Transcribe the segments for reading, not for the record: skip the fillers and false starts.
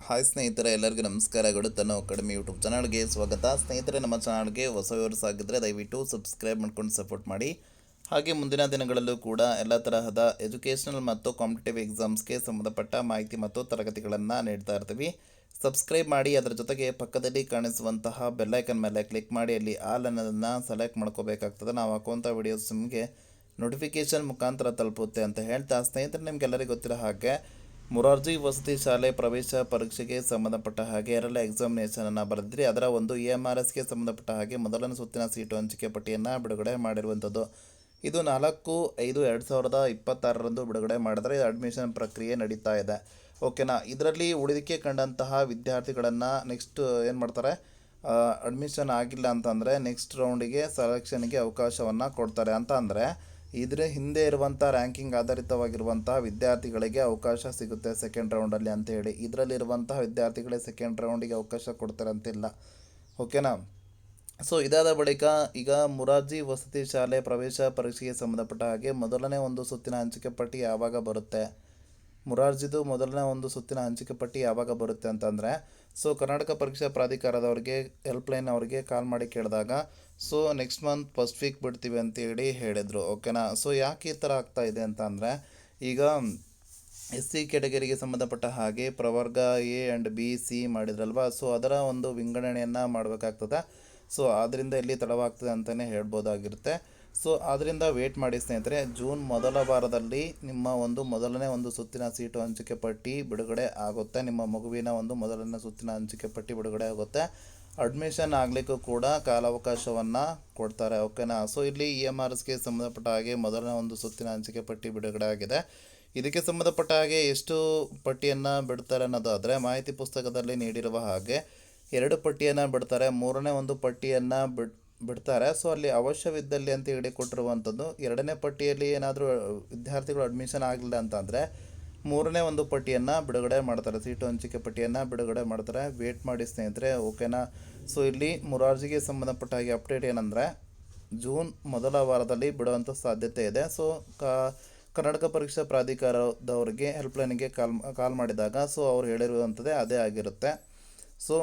Hi ಸ್ನೇಹಿತರೆ, ಎಲ್ಲರಿಗೂ ನಮಸ್ಕಾರಗಳು. ತನ್ನ ಅಕಾಡೆಮಿ ಯೂಟ್ಯೂಬ್ ಚಾನಲ್ಗೆ ಸ್ವಾಗತ. ಸ್ನೇಹಿತರೆ, ನಮ್ಮ ಚಾನಲ್ಗೆ ಹೊಸ ವ್ಯೂವರ್ಸ್ ಆಗಿದ್ದರೆ ದಯವಿಟ್ಟು ಸಬ್ಸ್ಕ್ರೈಬ್ ಮಾಡ್ಕೊಂಡು ಸಪೋರ್ಟ್ ಮಾಡಿ. ಹಾಗೆ ಮುಂದಿನ ದಿನಗಳಲ್ಲೂ ಕೂಡ ಎಲ್ಲ ತರಹದ ಎಜುಕೇಷನಲ್ ಮತ್ತು ಕಾಂಪಿಟೇಟಿವ್ ಎಕ್ಸಾಮ್ಸ್ಗೆ ಸಂಬಂಧಪಟ್ಟ ಮಾಹಿತಿ ಮತ್ತು ತರಗತಿಗಳನ್ನು ನೀಡ್ತಾ ಇರ್ತೀವಿ. ಸಬ್ಸ್ಕ್ರೈಬ್ ಮಾಡಿ, ಅದರ ಜೊತೆಗೆ ಪಕ್ಕದಲ್ಲಿ ಕಾಣಿಸುವಂತಹ ಬೆಲ್ಲೈಕನ್ ಮೇಲೆ ಕ್ಲಿಕ್ ಮಾಡಿ ಅಲ್ಲಿ ಆಲ್ ಅನ್ನೋದನ್ನು ಸೆಲೆಕ್ಟ್ ಮಾಡ್ಕೋಬೇಕಾಗ್ತದೆ. ನಾವು ಹಾಕುವಂಥ ವಿಡಿಯೋಸ್ ನಿಮಗೆ ನೋಟಿಫಿಕೇಷನ್ ಮುಖಾಂತರ ತಲುಪುತ್ತೆ ಅಂತ ಹೇಳ್ತಾ, ಸ್ನೇಹಿತರೆ, ನಿಮಗೆಲ್ಲರಿಗೂ ಗೊತ್ತಿರೋ ಹಾಗೆ ಮೊರಾರ್ಜಿ ವಸತಿ ಶಾಲೆ ಪ್ರವೇಶ ಪರೀಕ್ಷೆಗೆ ಸಂಬಂಧಪಟ್ಟ ಹಾಗೆ ಎರಡನೇ ಎಕ್ಸಾಮಿನೇಷನನ್ನು ಬರೆದಿರಿ. ಅದರ ಒಂದು EMRSಗೆ ಸಂಬಂಧಪಟ್ಟ ಹಾಗೆ ಮೊದಲನೇ ಸುತ್ತಿನ ಸೀಟು ಹಂಚಿಕೆ ಪಟ್ಟಿಯನ್ನು ಬಿಡುಗಡೆ ಮಾಡಿರುವಂಥದ್ದು. ಇದು 4/5/2026 ಬಿಡುಗಡೆ ಮಾಡಿದರೆ ಅಡ್ಮಿಷನ್ ಪ್ರಕ್ರಿಯೆ ನಡೀತಾ ಇದೆ. ಓಕೆನಾ. ಇದರಲ್ಲಿ ಉಳಿದಿಕೆ ಕಂಡಂತಹ ವಿದ್ಯಾರ್ಥಿಗಳನ್ನು ನೆಕ್ಸ್ಟ್ ಏನು ಮಾಡ್ತಾರೆ, ಅಡ್ಮಿಷನ್ ಆಗಿಲ್ಲ ಅಂತಂದರೆ ನೆಕ್ಸ್ಟ್ ರೌಂಡಿಗೆ ಸೆಲೆಕ್ಷನ್ಗೆ ಅವಕಾಶವನ್ನು ಕೊಡ್ತಾರೆ. ಅಂತ ಅಂದರೆ ಇದರ ಹಿಂದೆ ಇರುವಂಥ ರ್ಯಾಂಕಿಂಗ್ ಆಧಾರಿತವಾಗಿರುವಂತಹ ವಿದ್ಯಾರ್ಥಿಗಳಿಗೆ ಅವಕಾಶ ಸಿಗುತ್ತೆ ಸೆಕೆಂಡ್ ರೌಂಡಲ್ಲಿ ಅಂತೇಳಿ. ಇದರಲ್ಲಿರುವಂತಹ ವಿದ್ಯಾರ್ಥಿಗಳೇ ಸೆಕೆಂಡ್ ರೌಂಡಿಗೆ ಅವಕಾಶ ಕೊಡ್ತಾರೆ ಅಂತಿಲ್ಲ. ಓಕೆನಾ. ಸೊ ಇದಾದ ಬಳಿಕ ಈಗ ಮೊರಾರ್ಜಿ ವಸತಿ ಶಾಲೆ ಪ್ರವೇಶ ಪರೀಕ್ಷೆಗೆ ಸಂಬಂಧಪಟ್ಟ ಹಾಗೆ ಮೊದಲನೇ ಒಂದು ಸುತ್ತಿನ ಹಂಚಿಕೆ ಪಟ್ಟಿ ಯಾವಾಗ ಬರುತ್ತೆ, ಮೊರಾರ್ಜಿದು ಮೊದಲನೇ ಒಂದು ಸುತ್ತಿನ ಹಂಚಿಕೆ ಪಟ್ಟಿ ಯಾವಾಗ ಬರುತ್ತೆ ಅಂತಂದರೆ, ಸೊ ಕರ್ನಾಟಕ ಪರೀಕ್ಷಾ ಪ್ರಾಧಿಕಾರದವ್ರಿಗೆ ಹೆಲ್ಪ್ಲೈನ್ ಅವ್ರಿಗೆ ಕಾಲ್ ಮಾಡಿ ಕೇಳಿದಾಗ so next month first week ಬಿಡ್ತೀವಿ ಅಂತೇಳಿ ಹೇಳಿದರು. ಓಕೆನಾ. ಸೊ ಯಾಕೆ ಈ ಥರ ಆಗ್ತಾ ಇದೆ ಅಂತ ಅಂದರೆ, ಈಗ SC ಕ್ಯಾಟಗರಿಗೆ ಸಂಬಂಧಪಟ್ಟ ಹಾಗೆ ಪ್ರವರ್ಗ A ಆ್ಯಂಡ್ B C ಮಾಡಿದ್ರಲ್ವ, ಸೊ ಅದರ ಒಂದು ವಿಂಗಡಣೆಯನ್ನು ಮಾಡಬೇಕಾಗ್ತದೆ. ಸೊ ಆದ್ದರಿಂದ ಇಲ್ಲಿ ತಡವಾಗ್ತದೆ ಅಂತಲೇ ಹೇಳ್ಬೋದಾಗಿರುತ್ತೆ. ಸೊ ಆದ್ದರಿಂದ ವೇಟ್ ಮಾಡಿ ಸ್ನೇಹಿತರೆ. ಜೂನ್ ಮೊದಲ ವಾರದಲ್ಲಿ ನಿಮ್ಮ ಒಂದು ಮೊದಲನೇ ಒಂದು ಸುತ್ತಿನ ಸೀಟು ಹಂಚಿಕೆ ಪಟ್ಟಿ ಬಿಡುಗಡೆ ಆಗುತ್ತೆ. ನಿಮ್ಮ ಮಗುವಿನ ಒಂದು ಮೊದಲನೇ ಸುತ್ತಿನ ಹಂಚಿಕೆ ಪಟ್ಟಿ ಬಿಡುಗಡೆ ಆಗುತ್ತೆ. ಅಡ್ಮಿಷನ್ ಆಗಲಿಕ್ಕೂ ಕೂಡ ಕಾಲಾವಕಾಶವನ್ನು ಕೊಡ್ತಾರೆ. ಓಕೆನಾ. ಸೊ ಇಲ್ಲಿ EMRSಗೆ ಸಂಬಂಧಪಟ್ಟ ಹಾಗೆ ಮೊದಲನೇ ಒಂದು ಸುತ್ತಿನ ಹಂಚಿಕೆ ಪಟ್ಟಿ ಬಿಡುಗಡೆ ಆಗಿದೆ. ಇದಕ್ಕೆ ಸಂಬಂಧಪಟ್ಟ ಹಾಗೆ ಎಷ್ಟು ಪಟ್ಟಿಯನ್ನು ಬಿಡ್ತಾರೆ ಅನ್ನೋದಾದರೆ, ಮಾಹಿತಿ ಪುಸ್ತಕದಲ್ಲಿ ನೀಡಿರುವ ಹಾಗೆ 2 ಪಟ್ಟಿಯನ್ನು ಬಿಡ್ತಾರೆ. ಮೂರನೇ ಒಂದು ಪಟ್ಟಿಯನ್ನು ಬಿಡ್ತಾರೆ. ಸೊ ಅಲ್ಲಿ ಅವಶ್ಯವಿದ್ದಲ್ಲಿ ಅಂತ ಹೇಳಿ ಕೊಟ್ಟಿರುವಂಥದ್ದು. ಎರಡನೇ ಪಟ್ಟಿಯಲ್ಲಿ ಏನಾದರೂ ವಿದ್ಯಾರ್ಥಿಗಳು ಅಡ್ಮಿಷನ್ ಆಗಲಿಲ್ಲ ಅಂತಂದರೆ ಮೂರನೇ ಒಂದು ಪಟ್ಟಿಯನ್ನು ಬಿಡುಗಡೆ ಮಾಡ್ತಾರೆ, ಸೀಟು ಹಂಚಿಕೆ ಪಟ್ಟಿಯನ್ನು ಬಿಡುಗಡೆ ಮಾಡ್ತಾರೆ. ವೇಟ್ ಮಾಡಿ ಸ್ನೇಹಿತರೆ. ಓಕೆನಾ. ಸೊ ಇಲ್ಲಿ ಮೊರಾರ್ಜಿಗೆ ಸಂಬಂಧಪಟ್ಟ ಹಾಗೆ ಅಪ್ಡೇಟ್ ಏನಂದರೆ, ಜೂನ್ ಮೊದಲ ವಾರದಲ್ಲಿ ಬಿಡುವಂಥ ಸಾಧ್ಯತೆ ಇದೆ. ಸೊ ಕರ್ನಾಟಕ ಪರೀಕ್ಷಾ ಪ್ರಾಧಿಕಾರದವರಿಗೆ ಹೆಲ್ಪ್ಲೈನ್ಗೆ ಕಾಲ್ ಮಾಡಿದಾಗ ಸೊ ಅವ್ರು ಹೇಳಿರುವಂಥದ್ದೇ ಅದೇ ಆಗಿರುತ್ತೆ. ಸೊ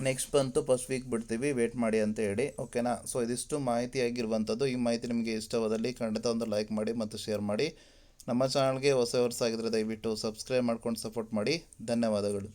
ನೆಕ್ಸ್ಟ್ ಬಂತು ಫಸ್ಟ್ ವೀಕ್ ಬಿಡ್ತೀವಿ, ವೇಟ್ ಮಾಡಿ ಅಂತ ಹೇಳಿ. ಓಕೆನಾ. ಸೊ ಇದಿಷ್ಟು ಮಾಹಿತಿ ಆಗಿರುವಂಥದ್ದು. ಈ ಮಾಹಿತಿ ನಿಮಗೆ ಇಷ್ಟವಾದಲ್ಲಿ ಖಂಡಿತ ಒಂದು ಲೈಕ್ ಮಾಡಿ ಮತ್ತು ಶೇರ್ ಮಾಡಿ. ನಮ್ಮ ಚಾನಲ್ಗೆ ಹೊಸ ಆಗಿದ್ದರೆ ದಯವಿಟ್ಟು ಸಬ್ಸ್ಕ್ರೈಬ್ ಮಾಡ್ಕೊಂಡು ಸಪೋರ್ಟ್ ಮಾಡಿ. ಧನ್ಯವಾದಗಳು.